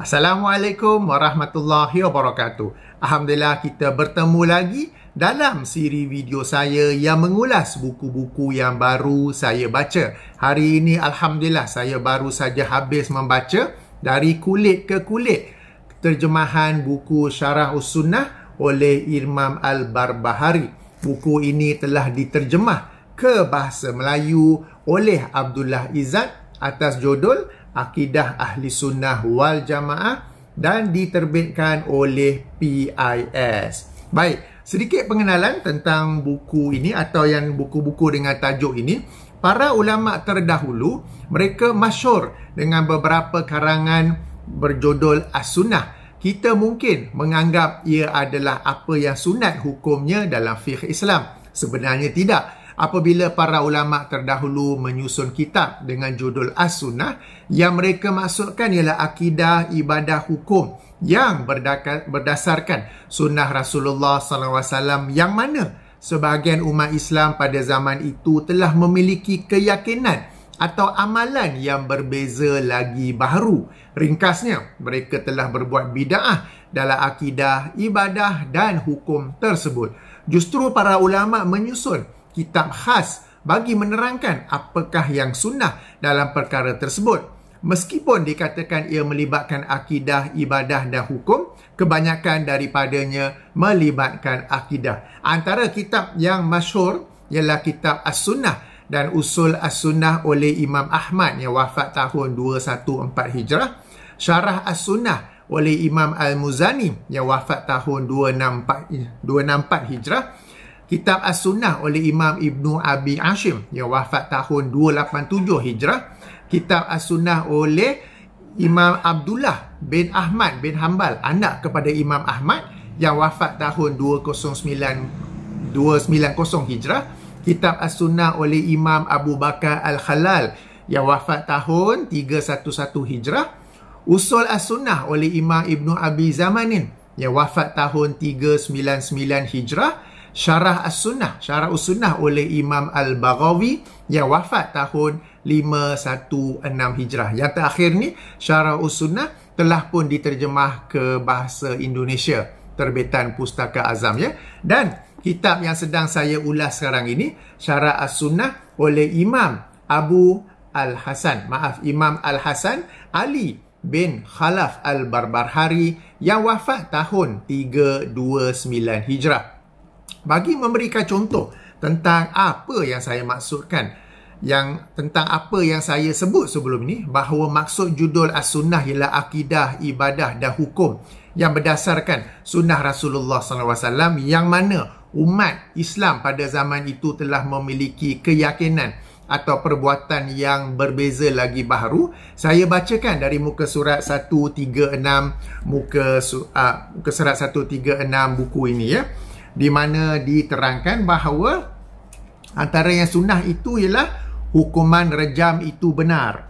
Assalamualaikum warahmatullahi wabarakatuh. Alhamdulillah kita bertemu lagi dalam siri video saya yang mengulas buku-buku yang baru saya baca. Hari ini Alhamdulillah saya baru saja habis membaca Dari Kulit ke Kulit, terjemahan buku Syarah Us-Sunnah oleh Imam Al-Barbahari. Buku ini telah diterjemah ke bahasa Melayu oleh Abdullah Izzat atas judul Akidah Ahli Sunnah Wal Jamaah dan diterbitkan oleh PIS. Baik, sedikit pengenalan tentang buku ini atau yang buku-buku dengan tajuk ini. Para ulama terdahulu, mereka masyhur dengan beberapa karangan berjudul As-Sunnah. Kita mungkin menganggap ia adalah apa yang sunat hukumnya dalam fiqh Islam. Sebenarnya tidak. Apabila para ulama terdahulu menyusun kitab dengan judul As-Sunnah, yang mereka maksudkan ialah akidah, ibadah, hukum yang berdasarkan sunnah Rasulullah SAW, yang mana sebahagian umat Islam pada zaman itu telah memiliki keyakinan atau amalan yang berbeza lagi baharu. Ringkasnya, mereka telah berbuat bid'ah dalam akidah, ibadah dan hukum tersebut. Justru para ulama menyusun kitab khas bagi menerangkan apakah yang sunnah dalam perkara tersebut. Meskipun dikatakan ia melibatkan akidah, ibadah dan hukum, kebanyakan daripadanya melibatkan akidah. Antara kitab yang masyhur ialah kitab As-Sunnah dan Usul As-Sunnah oleh Imam Ahmad yang wafat tahun 214 Hijrah, Syarah As-Sunnah oleh Imam Al-Muzani yang wafat tahun 264 Hijrah, Kitab As-Sunnah oleh Imam Ibnu Abi Hashim yang wafat tahun 287 Hijrah, Kitab As-Sunnah oleh Imam Abdullah bin Ahmad bin Hanbal, anak kepada Imam Ahmad yang wafat tahun 290 Hijrah, Kitab As-Sunnah oleh Imam Abu Bakar Al-Khalal yang wafat tahun 311 Hijrah, Usul As-Sunnah oleh Imam Ibnu Abi Zamanin yang wafat tahun 399 Hijrah, Syarah As-Sunnah, Syarah Us-Sunnah oleh Imam Al-Baghawi yang wafat tahun 516 Hijrah. Yang terakhir ni, Syarah Us-Sunnah telah pun diterjemah ke bahasa Indonesia, terbitan Pustaka Azam ya. Dan kitab yang sedang saya ulas sekarang ini, Syarah As-Sunnah oleh Imam Abu Al-Hasan, Imam Al-Hasan Ali bin Khalaf Al-Barbahari yang wafat tahun 329 Hijrah. Bagi memberikan contoh tentang apa yang saya maksudkan, tentang apa yang saya sebut sebelum ini, bahawa maksud judul As-Sunnah ialah akidah, ibadah dan hukum yang berdasarkan sunnah Rasulullah SAW, yang mana umat Islam pada zaman itu telah memiliki keyakinan atau perbuatan yang berbeza lagi baharu. Saya bacakan dari muka surat 136, muka surat 136 buku ini ya, di mana diterangkan bahawa antara yang sunnah itu ialah hukuman rejam itu benar.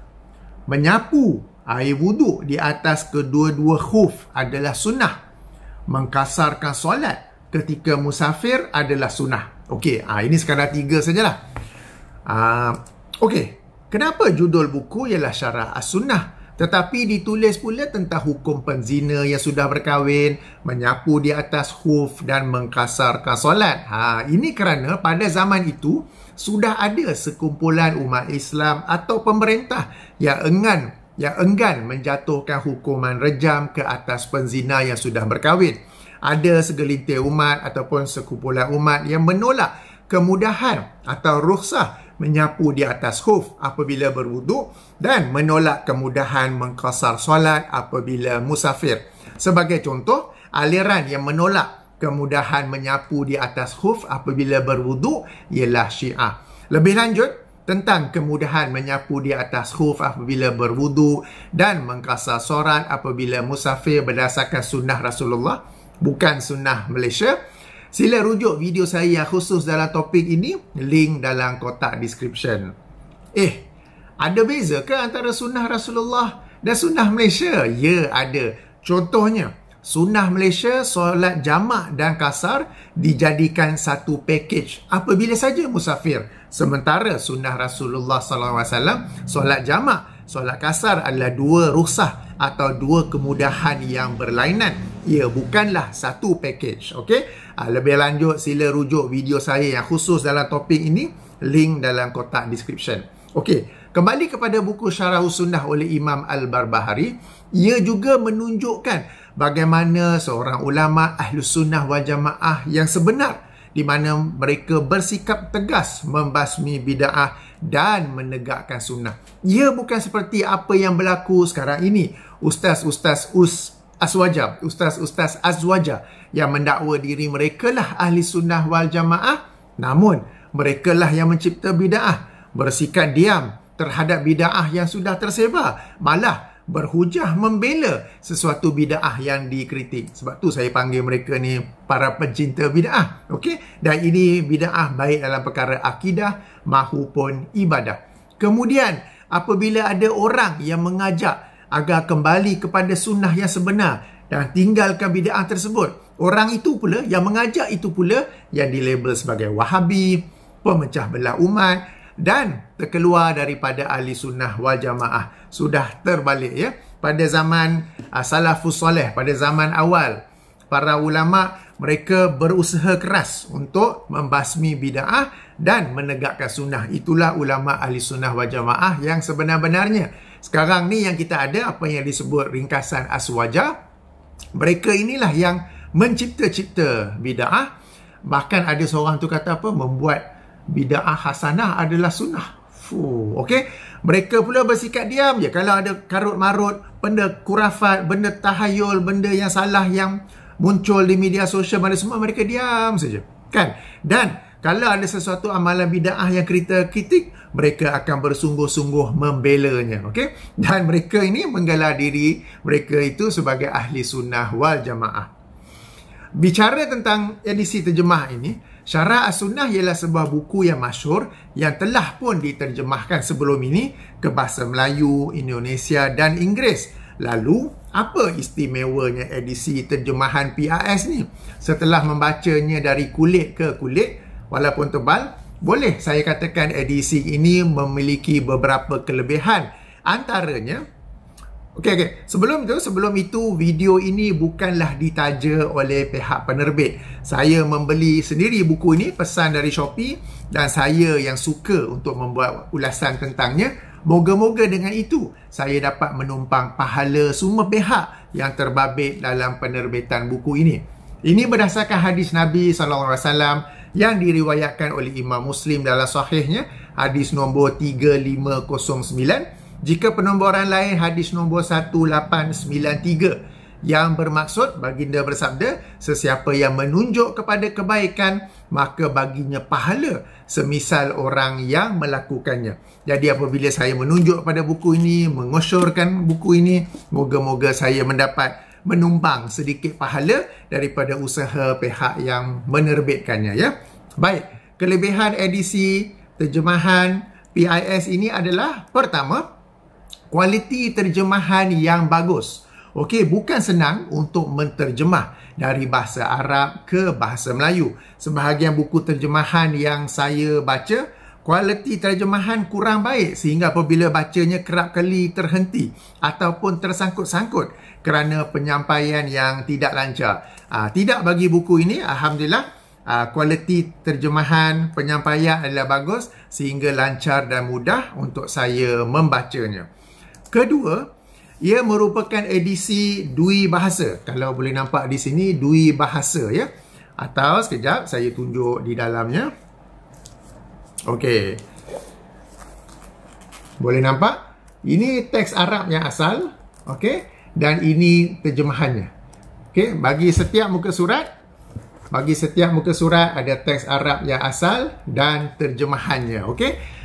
Menyapu air wuduk di atas kedua-dua khuf adalah sunnah. Mengkasarkan solat ketika musafir adalah sunnah. Okey, ini sekadar 3 sajalah. Okey, kenapa judul buku ialah Syarah As-Sunnah? Tetapi ditulis pula tentang hukum penzina yang sudah berkahwin, menyapu di atas khuf dan mengkasarkan solat. Ini kerana pada zaman itu sudah ada sekumpulan umat Islam atau pemerintah yang enggan menjatuhkan hukuman rejam ke atas penzina yang sudah berkahwin. Ada segelintir umat ataupun sekumpulan umat yang menolak kemudahan atau rukhsah menyapu di atas khuf apabila berwuduk dan menolak kemudahan mengqasar solat apabila musafir. Sebagai contoh, aliran yang menolak kemudahan menyapu di atas khuf apabila berwuduk ialah Syiah. Lebih lanjut tentang kemudahan menyapu di atas khuf apabila berwuduk dan mengqasar solat apabila musafir berdasarkan sunnah Rasulullah, bukan sunnah Malaysia. Sila rujuk video saya khusus dalam topik ini, link dalam kotak description. Ada beza ke antara sunnah Rasulullah dan sunnah Malaysia? Ya, ada. Contohnya, sunnah Malaysia, solat jamak dan kasar dijadikan satu package apabila saja musafir. Sementara sunnah Rasulullah SAW, solat jamak, solat kasar adalah dua rukhsah atau dua kemudahan yang berlainan. Ia bukanlah satu package. Okey, lebih lanjut sila rujuk video saya yang khusus dalam topik ini, link dalam kotak description. Okey, kembali kepada buku Syarahus Sunnah oleh Imam Al-Barbahari. Ia juga menunjukkan bagaimana seorang ulama Ahlus Sunnah wal Jamaah yang sebenar, di mana mereka bersikap tegas membasmi bid'ah dan menegakkan sunnah. Ia bukan seperti apa yang berlaku sekarang ini. Ustaz-ustaz azwaja yang mendakwa diri mereka lah ahli sunnah wal jamaah, namun mereka lah yang mencipta bid'ah, bersikap diam terhadap bid'ah yang sudah tersebar, malah berhujah membela sesuatu bid'ah yang dikritik. Sebab tu saya panggil mereka ni para pencinta bid'ah. Okey, dan ini bid'ah baik dalam perkara akidah maupun ibadah. Kemudian apabila ada orang yang mengajak agar kembali kepada sunnah yang sebenar dan tinggalkan bid'ah tersebut, orang itu pula yang mengajak itu pula yang dilabel sebagai Wahabi, pemecah belah umat dan terkeluar daripada ahli sunnah wal jamaah. Sudah terbalik ya. Pada zaman salafus soleh, pada zaman awal, para ulama mereka berusaha keras untuk membasmi bid'ah dan menegakkan sunnah. Itulah ulama ahli sunnah wal jamaah yang sebenar-benarnya. Sekarang ni yang kita ada apa yang disebut ringkasan aswaja. Mereka inilah yang mencipta-cipta bid'ah. Bahkan ada seorang tu kata apa? Membuat bid'ah hasanah adalah sunnah. Okey, mereka pula bersikap diam je. Kalau ada karut-marut, benda kurafat, benda tahayul, benda yang salah yang muncul di media sosial, mana semua mereka diam saja, kan? Dan kalau ada sesuatu amalan bid'ah yang kita kritik, mereka akan bersungguh-sungguh membelanya. Okey, dan mereka ini menggelar diri mereka itu sebagai ahli sunnah wal jamaah. Bicara tentang edisi terjemah ini, Syarah As-Sunnah ialah sebuah buku yang masyhur yang telah pun diterjemahkan sebelum ini ke bahasa Melayu, Indonesia dan Inggeris. Lalu, apa istimewanya edisi terjemahan PRS ni? Setelah membacanya dari kulit ke kulit, walaupun tebal, boleh saya katakan edisi ini memiliki beberapa kelebihan. Antaranya, Okey. Sebelum itu, video ini bukanlah ditaja oleh pihak penerbit. Saya membeli sendiri buku ini, pesan dari Shopee, dan saya yang suka untuk membuat ulasan tentangnya. Moga-moga dengan itu, saya dapat menumpang pahala semua pihak yang terbabit dalam penerbitan buku ini. Ini berdasarkan hadis Nabi SAW yang diriwayatkan oleh Imam Muslim dalam sahihnya, hadis nombor 3509. Jika penomboran lain hadis nombor 1893 yang bermaksud baginda bersabda, sesiapa yang menunjuk kepada kebaikan maka baginya pahala semisal orang yang melakukannya. Jadi apabila saya menunjuk pada buku ini, mengosyurkan buku ini, moga-moga saya mendapat menumpang sedikit pahala daripada usaha pihak yang menerbitkannya ya. Baik, kelebihan edisi terjemahan PIS ini adalah pertama, kualiti terjemahan yang bagus. Okey, bukan senang untuk menterjemah dari bahasa Arab ke bahasa Melayu. Sebahagian buku terjemahan yang saya baca, kualiti terjemahan kurang baik sehingga apabila bacanya kerap kali terhenti ataupun tersangkut-sangkut kerana penyampaian yang tidak lancar. Tidak bagi buku ini, alhamdulillah, kualiti terjemahan penyampaian adalah bagus sehingga lancar dan mudah untuk saya membacanya. Kedua, ia merupakan edisi dui bahasa. Kalau boleh nampak di sini, dui bahasa ya. Atau sekejap saya tunjuk di dalamnya. Okey. Boleh nampak? Ini teks Arab yang asal, okey, dan ini terjemahannya. Okey, bagi setiap muka surat ada teks Arab yang asal dan terjemahannya, okey.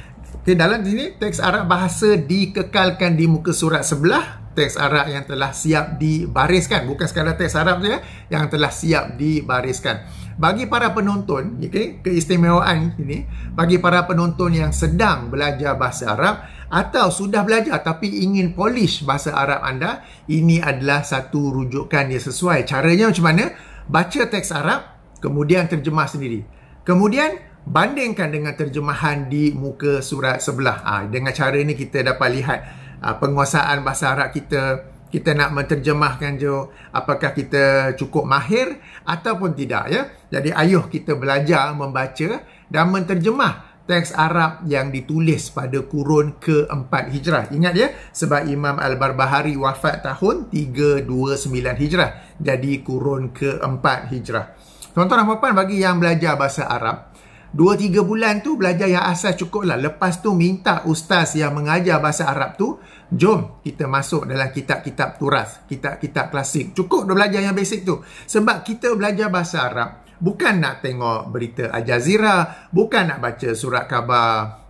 Okay, dalam sini teks Arab bahasa dikekalkan di muka surat sebelah, teks Arab yang telah siap dibariskan, bukan sekadar teks Arab saja yang telah siap dibariskan. Bagi para penonton, okay, keistimewaan ini, bagi para penonton yang sedang belajar bahasa Arab atau sudah belajar tapi ingin polish bahasa Arab anda, ini adalah satu rujukan yang sesuai. Caranya macam mana? Baca teks Arab, kemudian terjemah sendiri. Kemudian bandingkan dengan terjemahan di muka surat sebelah. Dengan cara ini kita dapat lihat penguasaan bahasa Arab kita nak menterjemahkan je, apakah kita cukup mahir ataupun tidak, ya. Jadi ayuh kita belajar membaca dan menterjemah teks Arab yang ditulis pada kurun ke-4 Hijrah. Ingat ya, sebab Imam Al-Barbahari wafat tahun 329 Hijrah. Jadi kurun ke-4 Hijrah. Tuan-tuan dan puan-puan, bagi yang belajar bahasa Arab, 2-3 bulan tu belajar yang asas cukup lah. Lepas tu minta ustaz yang mengajar bahasa Arab tu, jom kita masuk dalam kitab-kitab turas, kitab-kitab klasik. Cukup dah belajar yang basic tu. Sebab kita belajar bahasa Arab bukan nak tengok berita Al Jazeera, bukan nak baca surat khabar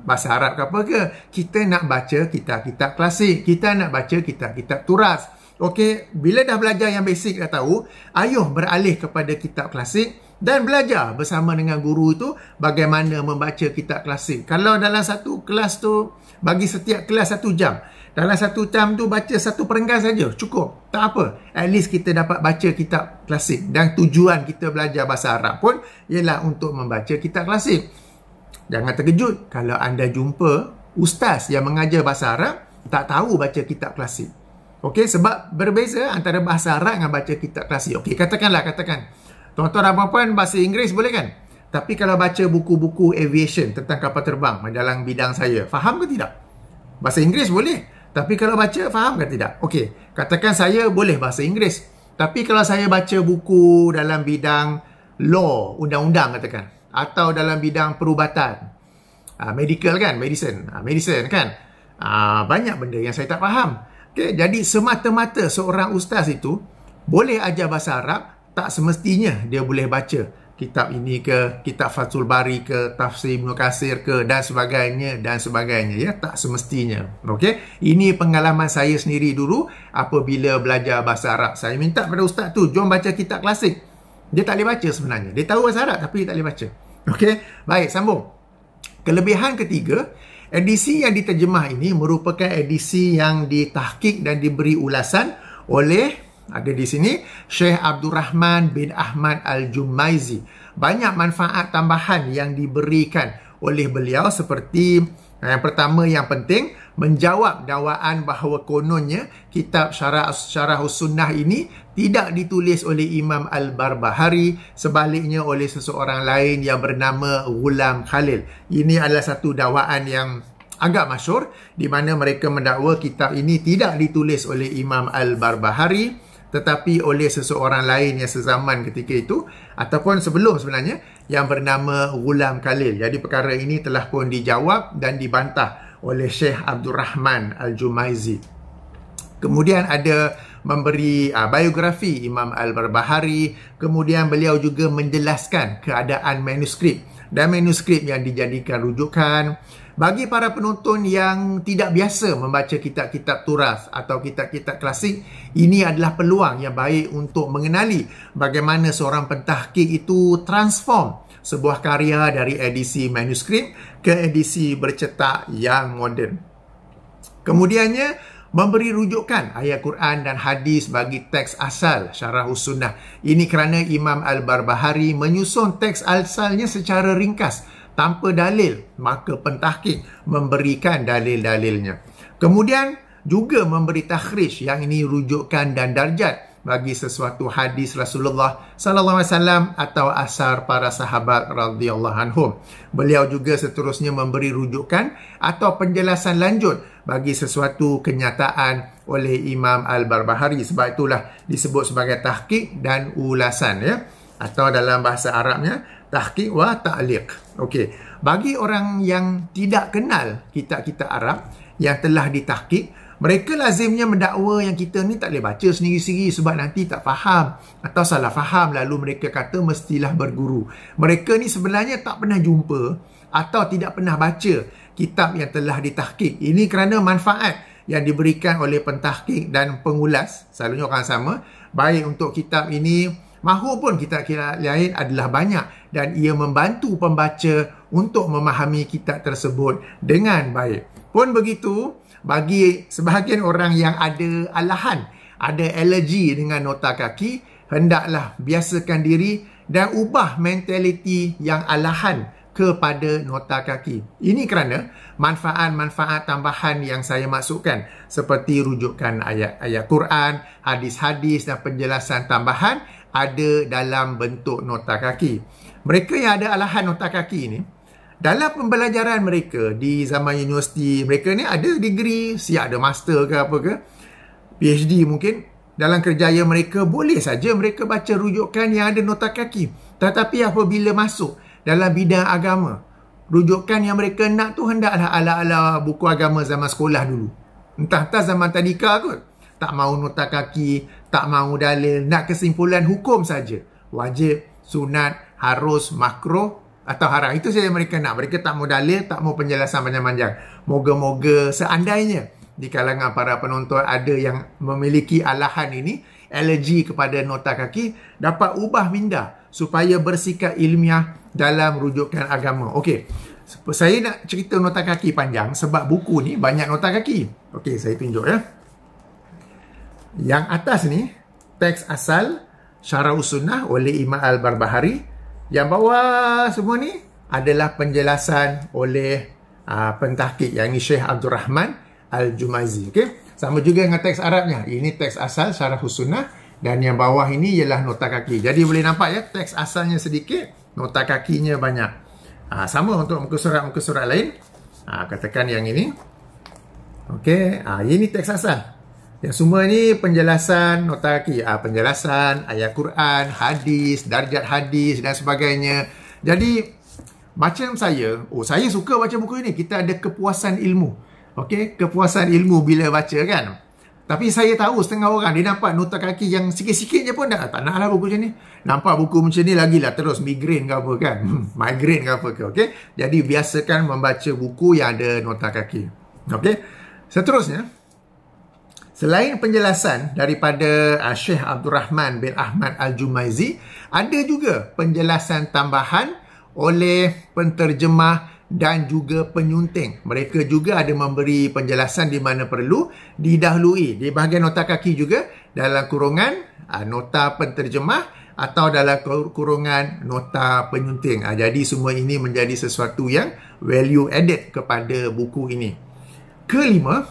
bahasa Arab ke apa ke. Kita nak baca kitab-kitab klasik, kita nak baca kitab-kitab turas. Okey, bila dah belajar yang basic dah tahu, ayuh beralih kepada kitab klasik dan belajar bersama dengan guru itu bagaimana membaca kitab klasik. Kalau dalam satu kelas tu, bagi setiap kelas 1 jam, dalam 1 jam tu baca 1 perenggan saja, cukup. Tak apa. At least kita dapat baca kitab klasik. Dan tujuan kita belajar bahasa Arab pun ialah untuk membaca kitab klasik. Jangan terkejut kalau anda jumpa ustaz yang mengajar bahasa Arab tak tahu baca kitab klasik. Okey, sebab berbeza antara bahasa Arab dengan baca kitab klasik. Okey, katakan tuan-tuan dan puan-puan bahasa Inggeris boleh kan? Tapi kalau baca buku-buku aviation tentang kapal terbang dalam bidang saya, faham ke tidak? Bahasa Inggeris boleh. Tapi kalau baca, faham ke tidak? Okey, katakan saya boleh bahasa Inggeris. Tapi kalau saya baca buku dalam bidang law, undang-undang katakan, atau dalam bidang perubatan, medical kan, medicine kan, banyak benda yang saya tak faham. Okay, jadi semata-mata seorang ustaz itu boleh ajar bahasa Arab, tak semestinya dia boleh baca kitab ini ke, kitab Fathul Bari ke, tafsir Ibnu Katsir ke, dan sebagainya, ya, tak semestinya. Okey, ini pengalaman saya sendiri dulu apabila belajar bahasa Arab. Saya minta pada ustaz tu, jom baca kitab klasik. Dia tak boleh baca sebenarnya. Dia tahu bahasa Arab tapi dia tak boleh baca. Okey, baik, sambung. Kelebihan ketiga, edisi yang diterjemah ini merupakan edisi yang ditahqiq dan diberi ulasan oleh, ada di sini, Syekh Abdul Rahman bin Ahmad Al-Jumaizi. Banyak manfaat tambahan yang diberikan oleh beliau seperti yang pertama yang penting, menjawab dakwaan bahawa kononnya kitab Syarah Sunnah ini tidak ditulis oleh Imam Al-Barbahari, sebaliknya oleh seseorang lain yang bernama Ghulam Khalil. Ini adalah satu dakwaan yang agak masyhur di mana mereka mendakwa kitab ini tidak ditulis oleh Imam Al-Barbahari tetapi oleh seseorang lain yang sezaman ketika itu ataupun sebelum sebenarnya yang bernama Ghulam Khalil. Jadi perkara ini telah pun dijawab dan dibantah oleh Syekh Abdul Rahman Al-Jumaizi. Kemudian ada memberi biografi Imam Al-Barbahari. Kemudian beliau juga menjelaskan keadaan manuskrip dan manuskrip yang dijadikan rujukan. Bagi para penonton yang tidak biasa membaca kitab-kitab turas atau kitab-kitab klasik, ini adalah peluang yang baik untuk mengenali bagaimana seorang pentahqiq itu transform sebuah karya dari edisi manuskrip ke edisi bercetak yang moden. Kemudiannya, memberi rujukan ayat Quran dan hadis bagi teks asal Syarah Sunnah. Ini kerana Imam Al-Barbahari menyusun teks asalnya secara ringkas tanpa dalil, maka pentahqiq memberikan dalil-dalilnya. Kemudian juga memberi takhrij, yang ini rujukan dan darjat bagi sesuatu hadis Rasulullah sallallahu alaihi wasallam atau asar para sahabat radhiyallahu anhum. Beliau juga seterusnya memberi rujukan atau penjelasan lanjut bagi sesuatu kenyataan oleh Imam Al-Barbahari. Sebab itulah disebut sebagai tahqiq dan ulasan, ya, atau dalam bahasa Arabnya tahqiq wa ta'liq. Okey, bagi orang yang tidak kenal kitab-kitab Arab yang telah ditahqiq, mereka lazimnya mendakwa yang kita ni tak boleh baca sendiri-sendiri sebab nanti tak faham atau salah faham, lalu mereka kata mestilah berguru. Mereka ni sebenarnya tak pernah jumpa atau tidak pernah baca kitab yang telah ditahqiq. Ini kerana manfaat yang diberikan oleh pentahqiq dan pengulas, selalunya orang sama, baik untuk kitab ini mahupun kitab-kitab lain adalah banyak dan ia membantu pembaca untuk memahami kitab tersebut dengan baik. Pun begitu, bagi sebahagian orang yang ada alahan, ada alergi dengan nota kaki, hendaklah biasakan diri dan ubah mentaliti yang alahan kepada nota kaki. Ini kerana manfaat-manfaat tambahan yang saya masukkan seperti rujukan ayat-ayat Quran, hadis-hadis dan penjelasan tambahan ada dalam bentuk nota kaki. Mereka yang ada alahan nota kaki ini, dalam pembelajaran mereka di zaman universiti, mereka ni ada degree, siap ada master ke apa ke, PhD mungkin, dalam kerjaya mereka boleh saja mereka baca rujukan yang ada nota kaki. Tetapi apabila masuk dalam bidang agama, rujukan yang mereka nak tu hendaklah ala-ala buku agama zaman sekolah dulu. Entah-entah zaman tadika kot. Tak mahu nota kaki, tak mahu dalil, nak kesimpulan hukum saja. Wajib, sunat, harus, makruh atau haram. Itu saja mereka nak. Mereka tak mau dalil, tak mau penjelasan panjang-panjang. Moga-moga seandainya di kalangan para penonton ada yang memiliki alahan ini, alergi kepada nota kaki, dapat ubah minda supaya bersikap ilmiah dalam rujukan agama. Okey, saya nak cerita nota kaki panjang sebab buku ni banyak nota kaki. Okey, saya tunjuk ya. Yang atas ni, teks asal Syarah Us-Sunnah oleh Imam Al-Barbahari. Yang bawah semua ni adalah penjelasan oleh pentahqiq, yang ni Syekh Abdul Rahman Al-Jumaizi. Okay? Sama juga dengan teks Arabnya. Ini teks asal Syarah Us-Sunnah dan yang bawah ini ialah nota kaki. Jadi boleh nampak ya, teks asalnya sedikit, nota kakinya banyak. Sama untuk muka surat lain. Katakan yang ini. Okey, ini teks asal. Yang semua ni penjelasan nota kaki, penjelasan ayat Quran, hadis, darjat hadis dan sebagainya. Jadi macam saya suka baca buku ini. Kita ada kepuasan ilmu. Okey, kepuasan ilmu bila baca kan. Tapi saya tahu setengah orang dia nampak nota kaki yang sikit-sikit je pun tak naklah buku macam ni. Nampak buku macam ni lagilah terus migraine ke apa kan. Migraine ke apa ke. Okey. Jadi biasakan membaca buku yang ada nota kaki. Okey. Seterusnya, selain penjelasan daripada Syekh Abdul Rahman bin Ahmad Al-Jumaizi, ada juga penjelasan tambahan oleh penterjemah dan juga penyunting. Mereka juga ada memberi penjelasan di mana perlu didahului. Di bahagian nota kaki juga dalam kurungan nota penterjemah atau dalam kurungan nota penyunting. Jadi semua ini menjadi sesuatu yang value added kepada buku ini. Kelima,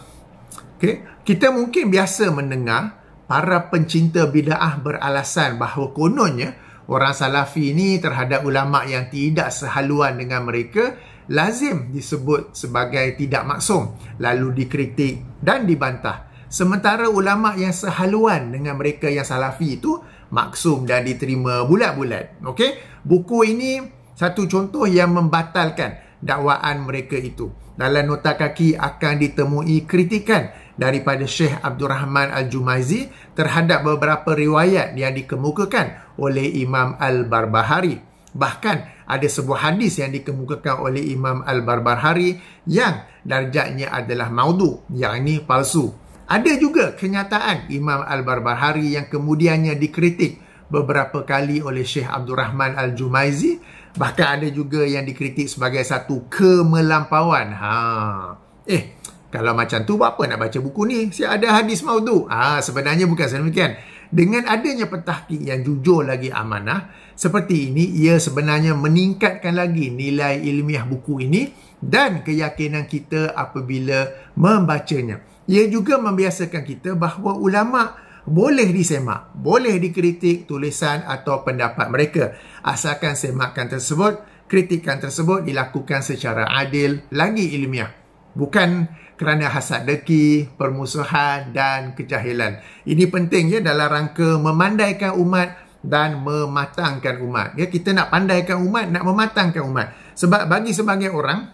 kita mungkin biasa mendengar para pencinta bid'ah beralasan bahawa kononnya orang Salafi ini terhadap ulama yang tidak sehaluan dengan mereka lazim disebut sebagai tidak maksum, lalu dikritik dan dibantah. Sementara ulama yang sehaluan dengan mereka yang Salafi itu maksum dan diterima bulat-bulat. Okey, buku ini satu contoh yang membatalkan dakwaan mereka itu. Dalam nota kaki akan ditemui kritikan daripada Syekh Abdul Rahman Al-Jumaizi terhadap beberapa riwayat yang dikemukakan oleh Imam Al-Barbahari. Bahkan ada sebuah hadis yang dikemukakan oleh Imam Al-Barbahari yang darjatnya adalah maudhu, yakni palsu. Ada juga kenyataan Imam Al-Barbahari yang kemudiannya dikritik beberapa kali oleh Syekh Abdul Rahman Al-Jumaizi. Bahkan ada juga yang dikritik sebagai satu kemelampauan. Kalau macam tu, buat apa nak baca buku ni? Siap ada hadis maudhu. Sebenarnya bukan sedemikian. Dengan adanya pentahqiq yang jujur lagi amanah seperti ini, ia sebenarnya meningkatkan lagi nilai ilmiah buku ini dan keyakinan kita apabila membacanya. Ia juga membiasakan kita bahawa ulama boleh disemak, boleh dikritik tulisan atau pendapat mereka, asalkan semakan tersebut, kritikan tersebut dilakukan secara adil lagi ilmiah, bukan kerana hasad dengki, permusuhan dan kejahilan. Ini penting ya dalam rangka memandaikan umat dan mematangkan umat. Ya, kita nak pandaikan umat, nak mematangkan umat. Sebab bagi sebagian orang,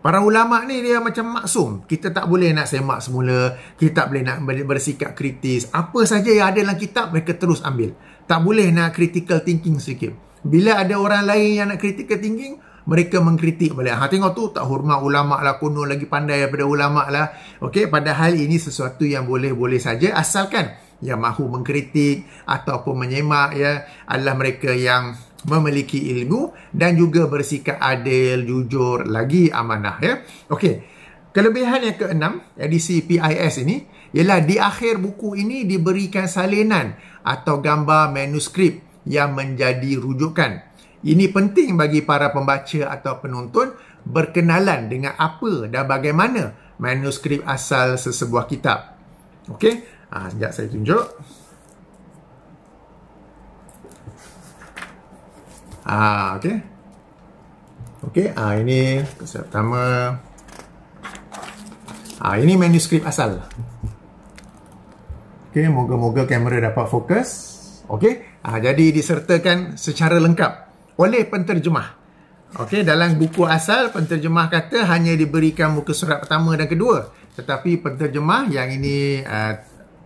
para ulama ni dia macam maksum. Kita tak boleh nak semak semula, kita tak boleh nak bersikap kritis. Apa saja yang ada dalam kitab mereka terus ambil. Tak boleh nak critical thinking sikit. Bila ada orang lain yang nak critical thinking, mereka mengkritik balik. Tengok tu, tak hormat ulama lah, kuno lagi pandai daripada ulama lah. Okey, padahal ini sesuatu yang boleh-boleh saja, asalkan yang mahu mengkritik ataupun menyemak ya adalah mereka yang memiliki ilmu dan juga bersikap adil, jujur, lagi amanah ya. Okey. Kelebihan yang keenam edisi PIS ini ialah di akhir buku ini diberikan salinan atau gambar manuskrip yang menjadi rujukan. Ini penting bagi para pembaca atau penonton berkenalan dengan apa dan bagaimana manuskrip asal sesebuah kitab. Okey, sekejap saya tunjuk. Okey. Okey, ini pertama. Ini manuskrip asal. Okey, moga-moga kamera dapat fokus. Okey, jadi disertakan secara lengkap oleh penterjemah. Okey, dalam buku asal penterjemah kata hanya diberikan muka surat pertama dan kedua. Tetapi penterjemah yang ini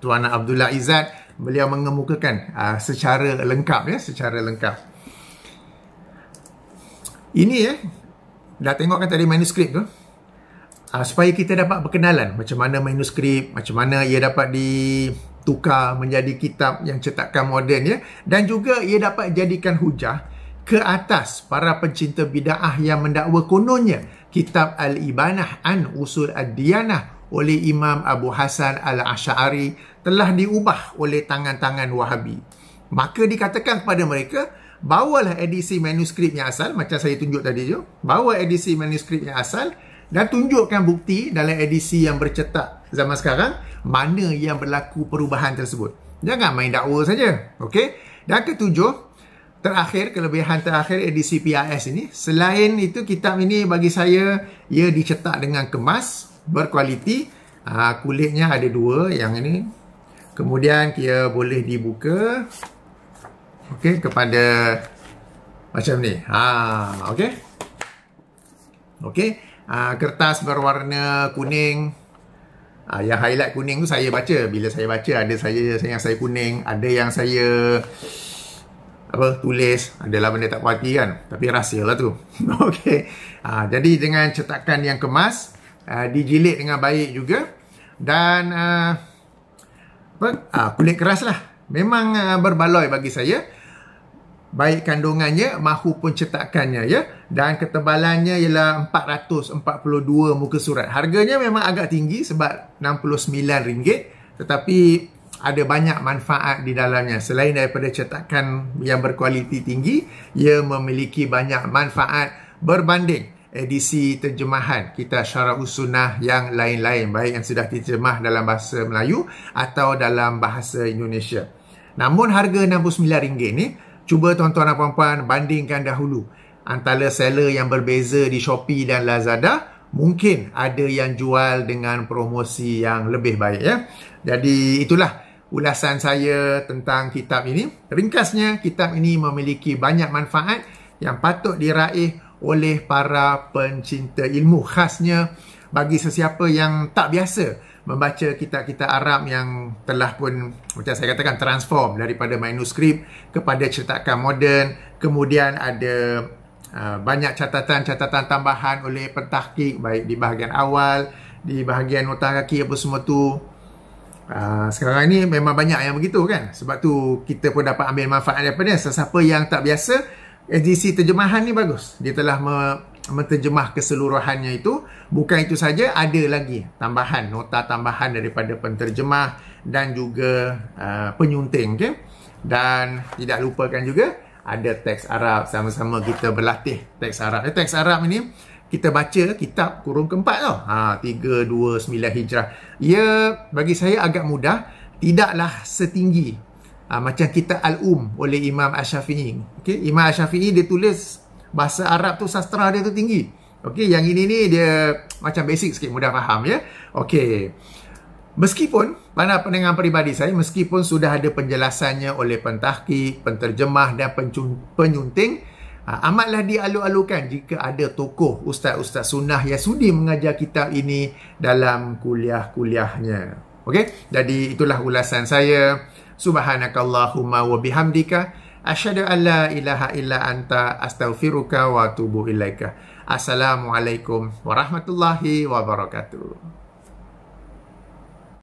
Tuan Abdullah Izzat, beliau mengemukakan secara lengkap ya, secara lengkap. Ini dah tengok kan tadi manuskrip tu. Supaya kita dapat berkenalan macam mana manuskrip, macam mana ia dapat ditukar menjadi kitab yang cetakan moden ya, dan juga ia dapat jadikan hujah ke atas para pencinta bid'ah yang mendakwa kononnya kitab Al-Ibanah an Usul Ad-Diyanah oleh Imam Abu Hasan Al-Asy'ari telah diubah oleh tangan-tangan Wahabi. Maka dikatakan kepada mereka, bawalah edisi manuskrip yang asal, macam saya tunjuk tadi tu, bawa edisi manuskrip yang asal dan tunjukkan bukti dalam edisi yang bercetak zaman sekarang mana yang berlaku perubahan tersebut. Jangan main dakwa saja. Okey. Dan ketujuh, terakhir, kelebihan terakhir edisi PRS ini, selain itu kitab ini bagi saya ia dicetak dengan kemas, berkualiti. Kulitnya ada dua yang ini. Kemudian ia boleh dibuka. Okey, kepada macam ni. Okey. Okey. Kertas berwarna kuning. Yang highlight kuning tu saya baca. Bila saya baca, ada yang saya kuning, ada yang saya tulis, adalah benda tak puas hati kan, tapi rahsia lah tu. Okey. Jadi dengan cetakan yang kemas, dijilid dengan baik juga, dan kulit keras lah. Memang berbaloi bagi saya, baik kandungannya maupun cetakannya ya, dan ketebalannya ialah 442 muka surat. Harganya memang agak tinggi sebab RM69, tetapi ada banyak manfaat di dalamnya. Selain daripada cetakan yang berkualiti tinggi, ia memiliki banyak manfaat berbanding edisi terjemahan kitab Syarah Us-Sunnah yang lain-lain, baik yang sudah diterjemah dalam bahasa Melayu atau dalam bahasa Indonesia. Namun harga RM69 ni, cuba tuan-tuan dan puan-puan bandingkan dahulu antara seller yang berbeza di Shopee dan Lazada. Mungkin ada yang jual dengan promosi yang lebih baik ya. Jadi itulah ulasan saya tentang kitab ini. Ringkasnya, kitab ini memiliki banyak manfaat yang patut diraih oleh para pencinta ilmu, khasnya bagi sesiapa yang tak biasa membaca kitab-kitab Arab yang telah pun, macam saya katakan, transform daripada manuskrip kepada cetakan moden. Kemudian ada banyak catatan-catatan tambahan oleh pentahqiq, baik di bahagian awal, di bahagian nota kaki, apa semua tu. Sekarang ni memang banyak yang begitu kan. Sebab tu kita pun dapat ambil manfaat daripada dia. Sesiapa yang tak biasa, edisi terjemahan ni bagus. Dia telah menterjemah keseluruhannya itu. Bukan itu saja, ada lagi tambahan, nota tambahan daripada penterjemah dan juga penyunting. Okay? Dan tidak lupakan juga ada teks Arab. Sama-sama kita berlatih teks Arab. Teks Arab ini kita baca kitab kurun keempat tau. 329 Hijrah. Ia bagi saya agak mudah. Tidaklah setinggi macam kitab Al-Um oleh Imam Asy-Syafi'i. Okay? Imam Asy-Syafi'i dia tulis bahasa Arab tu, sastra dia tu tinggi. Okey, yang ini ni dia macam basic sikit, mudah faham ya. Okey. Meskipun pada pandangan peribadi saya, meskipun sudah ada penjelasannya oleh pentahqiq, penterjemah dan penyunting, amatlah dialu-alukan jika ada tokoh ustaz-ustaz sunnah yang sudi mengajar kitab ini dalam kuliah-kuliahnya. Okey, jadi itulah ulasan saya. Subhanakallahumma wa bihamdika asyhadu an la ilaha illa anta astaghfiruka wa atubu ilaika. Assalamualaikum warahmatullahi wabarakatuh.